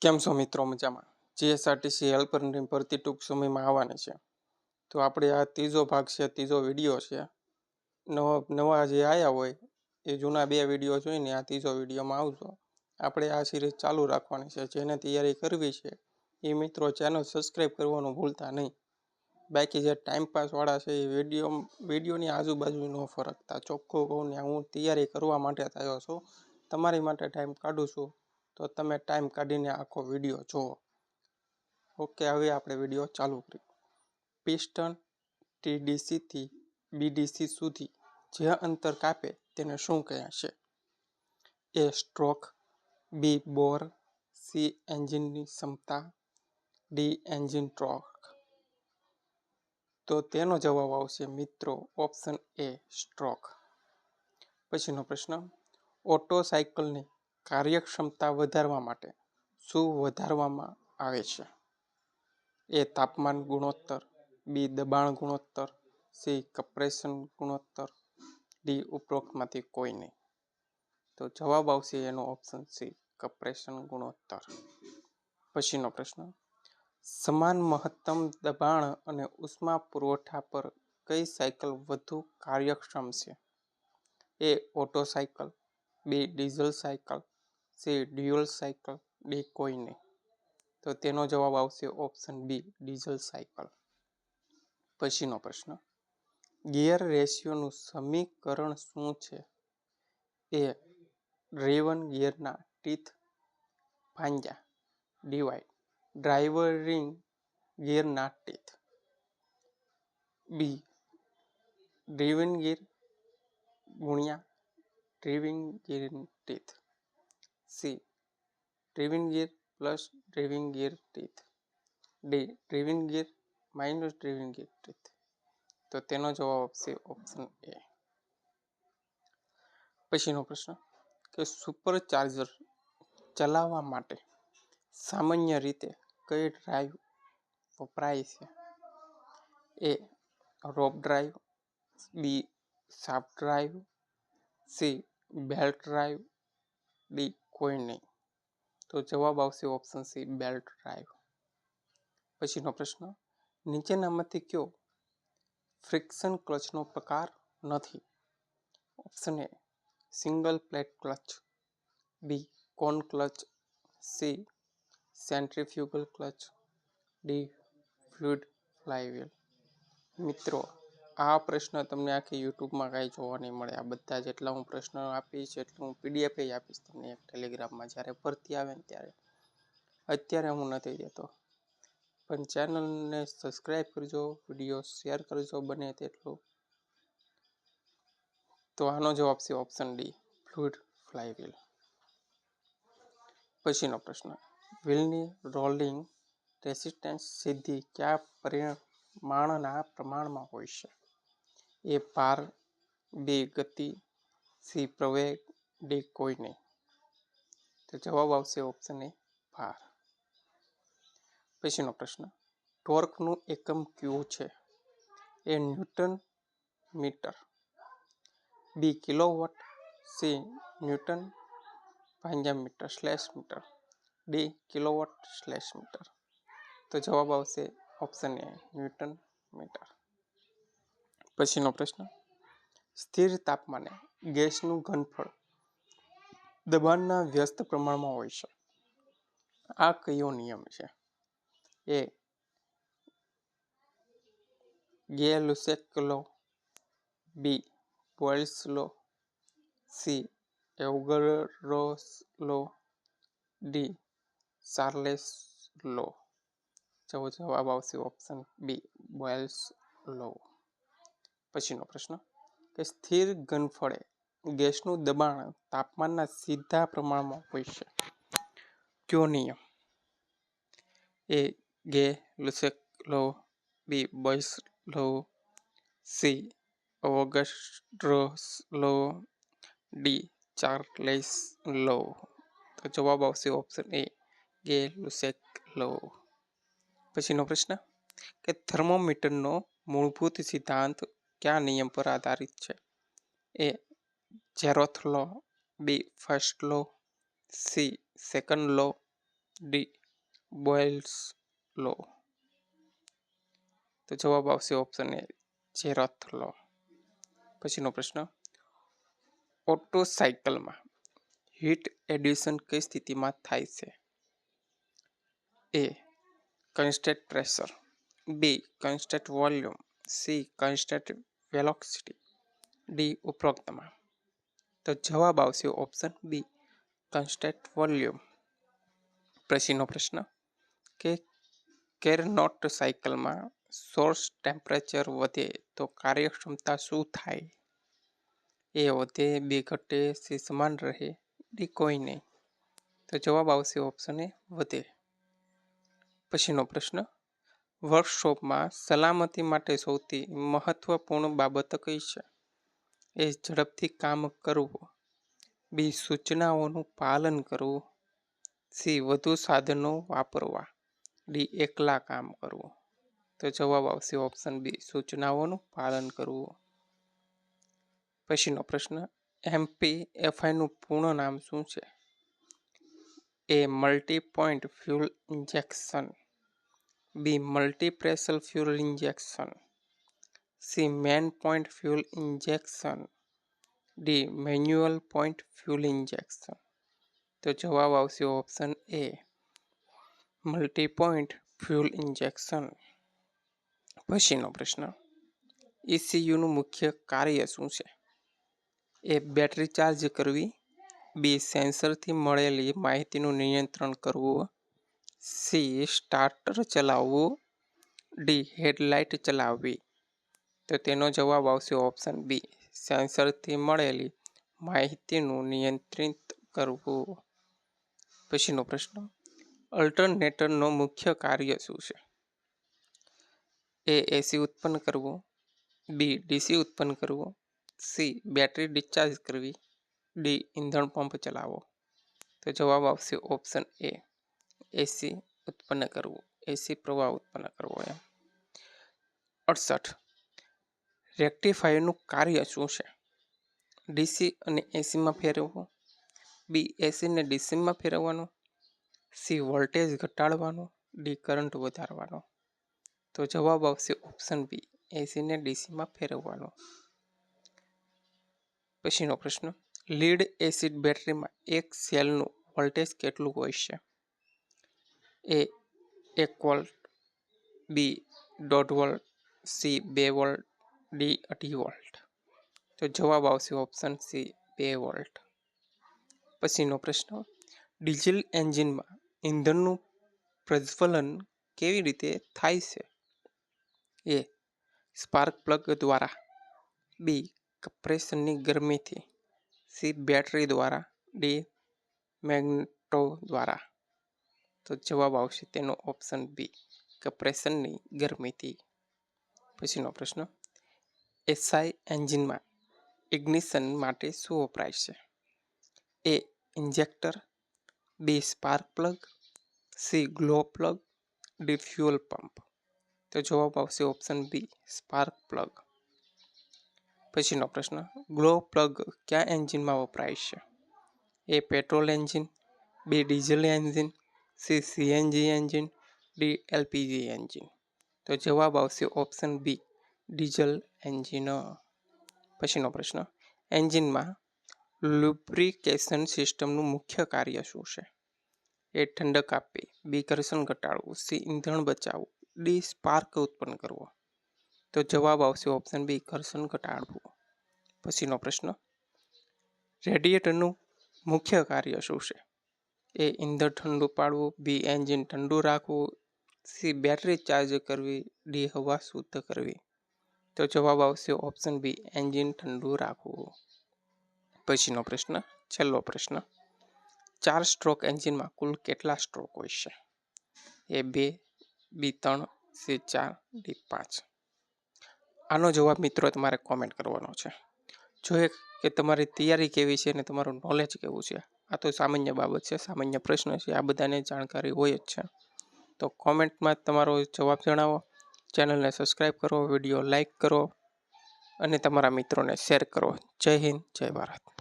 કેમ છો મિત્રો? મજામાં? જીએસઆરટીસી હેલ્પરની ભરતી ટૂંક સમયમાં આવવાની છે. તો આપણે આ ત્રીજો ભાગ છે, ત્રીજો વિડીયો છે. નવા જે આવ્યા હોય એ જૂના બે વિડીયો જોઈને આ ત્રીજો વિડીયોમાં આવજો. આપણે આ સિરીઝ ચાલુ રાખવાની છે. જેને તૈયારી કરવી છે એ મિત્રો ચેનલ સબસ્ક્રાઈબ કરવાનું ભૂલતા નહીં. બાકી જે ટાઈમપાસવાળા છે એ વિડીયોની આજુબાજુ ન ફરકતા. ચોખ્ખું કહું ને, હું તૈયારી કરવા માટે થયો છું. તમારી માટે ટાઈમ કાઢું છું, તો તમે ટાઈમ કાઢીને આખો વિડીયો જુઓ. ઓકે, હવે આપણે વિડીયો ચાલુ કરીએ. પિસ્ટન ટીડીસીથી બીડીસી સુધી જે અંતર કાપે તેને શું કહે છે? એ સ્ટ્રોક, બી બોર, સી એન્જિનની ક્ષમતા, ડી એન્જિન ટોર્ક. તો તેનો જવાબ આવશે મિત્રો ઓપ્શન એ સ્ટ્રોક. પછીનો પ્રશ્ન, ઓટો સાયકલની કાર્યક્ષમતા વધારવા માટે શું વધારવામાં આવે છે? એ તાપમાન ગુણોત્તર, બી દબાણ ગુણોત્તર, સી કમ્પ્રેશન ગુણોત્તર, ડી ઉપરોક્તમાંથી કોઈ નહીં. તો જવાબ આવશે એનો ઓપ્શન સી કમ્પ્રેશન ગુણોત્તર. પછીનો પ્રશ્ન, સમાન મહત્તમ દબાણ અને ઉષ્મા પુરવઠા પર કઈ સાયકલ વધુ કાર્યક્ષમ છે? A auto cycle, B diesel cycle, C dual cycle, D કોઈ નહીં. તો તેનો જવાબ આવશે ઓપ્શન બી ડીઝલ સાયકલ. પછીનો પ્રશ્ન, ગિયર રેશિયોનું સમીકરણ શું છે? એ ડ્રાઈવર ગિયરના ટીથ ભાંગ્યા ડિવાઇડ ડ્રાઇવરિંગ ગિયરના ટીથ, બી ડ્રીવન ગિયર ગુણ્યા driving gear teeth, C driving gear plus driving gear teeth, D driving gear minus driving gear teeth. તો તેનો જવાબ આપશે ઓપ્શન એ. પછીનો પ્રશ્ન, કે સુપર ચાર્જર ચલાવવા માટે સામાન્ય રીતે કઈ ડ્રાઈવ વપરાય છે? A rope drive, B shaft drive, C belt drive, D કોઈ નહીં. તો જવાબ આવશે ઓપ્શન સી બેલ્ટ ડ્રાઈવ. પછીનો પ્રશ્ન, નીચેનામાંથી કયો ફ્રિક્શન ક્લચનો પ્રકાર નથી? Option A single plate clutch, B cone clutch, C centrifugal clutch, D fluid flywheel. મિત્રો, આ પ્રશ્ન તમને આખી યુટ્યુબમાં કાંઈ જોવા નહીં મળે. આ બધા જેટલા હું પ્રશ્નો આપીશ એટલું હું પીડીએફ આપીશ તમને એક ટેલિગ્રામમાં જ્યારે ભરતી આવે ને ત્યારે. અત્યારે હું નથી દેતો. પણ ચેનલને સબસ્ક્રાઈબ કરજો, વિડીયો શેર કરજો બને તેટલું. તો આનો જવાબ છે ઓપ્શન ડી ફ્લુઇડ ફ્લાયવ્હીલ. પછીનો પ્રશ્ન, વ્હીલની રોલિંગ રેસિસ્ટન્સ સીધી કયા પરિમાણના પ્રમાણમાં હોય છે? એ ભાર, બી ગતિ, સી પ્રવેગ, ડી કોઈ નહીં. તો જવાબ આવશે ઓપ્શન એ ભાર. પછીનો પ્રશ્ન, ટોર્કનું એકમ કયું છે? A newton metre, B kilowatt, C newton ભાગ્યા metre slash metre, D kilowatt slash metre. તો જવાબ આવશે ઓપ્શન એ ન્યૂટન મીટર. પછીનો પ્રશ્ન, સ્થિર તાપમાને ગેસનું ઘનફળ દબાણના વ્યસ્ત પ્રમાણમાં હોય છે. આ કયો નિયમ છે? એ ગે-લુસેક લો, બી બોયલ્સ લો, સી એવોગાડ્રોસ લો, ડી ચાર્લ્સ લો. જવાબ આવશે ઓપ્શન બી બોયલ્સ લો. પછીનો પ્રશ્ન, કે સ્થિર ઘનફળે ગેસનું દબાણ તાપમાનના સીધા પ્રમાણમાં હોય છે. કયો નિયમ? એ ગે-લુસેક લો, બી બોયલ્સ લો, સી એવોગાડ્રોસ લો, ડી ચાર્લ્સ લો. તો જવાબ આવશે ઓપ્શન એ ગે-લુસેક લો. પછીનો પ્રશ્ન, કે થર્મોમીટરનો મૂળભૂત સિદ્ધાંત કયા નિયમ પર આધારિત છે? એ ઝેરોથ લો, બી ફર્સ્ટ લો, સી સેકન્ડ લો, ડી બોયલ્સ લો. તો જવાબ આવશે ઓપ્શન એ જેરથ લો. પછીનો પ્રશ્ન, ઓટો સાયકલમાં હીટ એડિશન કઈ સ્થિતિમાં થાય છે? A constant pressure, B constant volume, C constant velocity, D ઉપરોક્તમાં. તો જવાબ આવશે ઓપ્શન બી કોન્સ્ટન્ટ વોલ્યુમ. પછીનો પ્રશ્ન કે કેરનોટ સાયકલમાં સોર્સ ટેમ્પરેચર વધે તો કાર્યક્ષમતા શું થાય? એ વધે, બી ઘટે, સી સમાન રહે, ડી કોઈ નહીં. તો જવાબ આવશે ઓપ્શન એ વધે. પછીનો પ્રશ્ન, વર્કશોપમાં સલામતી માટે સૌથી મહત્વપૂર્ણ બાબત કઈ છે? એ ઝડપથી કામ કરવું, બી સૂચનાઓનું પાલન કરવું, સી વધુ સાધનો વાપરવા, ડી એકલા કામ કરવું. તો જવાબ આવશે ઓપ્શન બી સૂચનાઓનું પાલન કરવું. પછીનો પ્રશ્ન, MPFIનું પૂર્ણ નામ શું છે? A multi point fuel injection, B multi pressure fuel injection, C main point fuel injection, D manual point fuel injection. તો જવાબ આવશે option A multi point fuel injection. પછીનો પ્રશ્ન, ECUનું મુખ્ય કાર્ય શું છે? એ બેટરી ચાર્જ કરવી, બી સેન્સરથી મળેલી માહિતીનું નિયંત્રણ કરવું, સી સ્ટાર્ટર ચલાવવું, ડી હેડલાઇટ ચલાવવી. તો તેનો જવાબ આવશે ઓપ્શન બી સેન્સરથી મળેલી માહિતીનું નિયંત્રિત કરવું. પછીનો પ્રશ્ન, અલ્ટરનેટરનો મુખ્ય કાર્ય શું છે? એ એસી ઉત્પન્ન કરવું, બી ડીસી ઉત્પન્ન કરવું, સી બેટરી ડિસ્ચાર્જ કરવી, ડી ઇંધણ પંપ ચલાવવો. તો જવાબ આવશે ઓપ્શન એ એસી ઉત્પન્ન કરવું, એસી પ્રવાહ ઉત્પન્ન કરવો એમ. 68, રેક્ટિફાયરનું કાર્ય શું છે? ડીસી અને એસીમાં ફેરવવું, બી એસીને ડીસીમાં ફેરવવાનું, સી વોલ્ટેજ ઘટાડવાનો, ડી કરંટ વધારવાનો. તો જવાબ આવશે ઓપ્શન બી એસીને ડીસીમાં ફેરવવાનો. પછીનો પ્રશ્ન, લીડ એસિડ બેટરીમાં એક સેલનું વોલ્ટેજ કેટલું હોય છે? એ 1 વોલ્ટ, બી 1.5 volt, C 2 volt, D 2.5 volt. તો જવાબ આવશે ઓપ્શન સી 2 વોલ્ટ. પછીનો પ્રશ્ન, ડીઝલ એન્જિનમાં ઇંધણનું પ્રજ્વલન કેવી રીતે થાય છે? એ સ્પાર્ક પ્લગ દ્વારા, બી કમ્પ્રેશનની ગરમીથી, સી બેટરી દ્વારા, ડી મેગ્નેટો દ્વારા. તો જવાબ આવશે તેનો ઓપ્શન બી કમ્પ્રેશનની ગરમીથી. પછીનો પ્રશ્ન, એસઆઈ એન્જિનમાં ઇગ્નિશન માટે શું વપરાય છે? A injector, B spark plug, C glow plug, D fuel pump. તો જવાબ આવશે ઓપ્શન બી સ્પાર્ક પ્લગ. પછીનો પ્રશ્ન, ગ્લો પ્લગ કયા એન્જિનમાં વપરાય છે? A petrol engine, B diesel engine, C CNG engine, D LPG engine. તો જવાબ આવશે ઓપ્શન બી ડીઝલ એન્જિન. પછીનો પ્રશ્ન, એન્જિનમાં લુબ્રિકેશન સિસ્ટમનું મુખ્ય કાર્ય શું છે? એ ઠંડક આપવી, બી ઘર્ષણ ઘટાડવું, સી ઈંધણ બચાવવું, ડી સ્પાર્ક ઉત્પન્ન કરવો. તો જવાબ આવશે ઓપ્શન બી ઘર્ષણ ઘટાડવું. પછીનો પ્રશ્ન, રેડિએટરનું મુખ્ય કાર્ય શું છે? એ ઈંધણ ઠંડુ પાડવું, બી એન્જિન ઠંડુ રાખવું, સી બેટરી ચાર્જ કરવી, ડી હવા શુદ્ધ કરવી. તો જવાબ આવશે ઓપ્શન બી એન્જિન ઠંડુ રાખવું. પછીનો પ્રશ્ન, છેલ્લો પ્રશ્ન, 4 સ્ટ્રોક એન્જિનમાં કુલ કેટલા સ્ટ્રોક હોય છે? એ 2, બી 3, સી 4, ડી 5. આનો જવાબ મિત્રો તમારે કોમેન્ટ કરવાનો છે. જોઈએ કે તમારી તૈયારી કેવી છે અને તમારું નોલેજ કેવું છે. આ તો સામાન્ય બાબત છે, સામાન્ય પ્રશ્ન છે, આ બધાને જાણકારી હોય જ છે. તો કોમેન્ટમાં તમારો જવાબ જણાવો, ચેનલને સબસ્ક્રાઈબ કરો, વિડીયો લાઈક કરો અને તમારા મિત્રોને શેર કરો. જય હિન્દ, જય ભારત.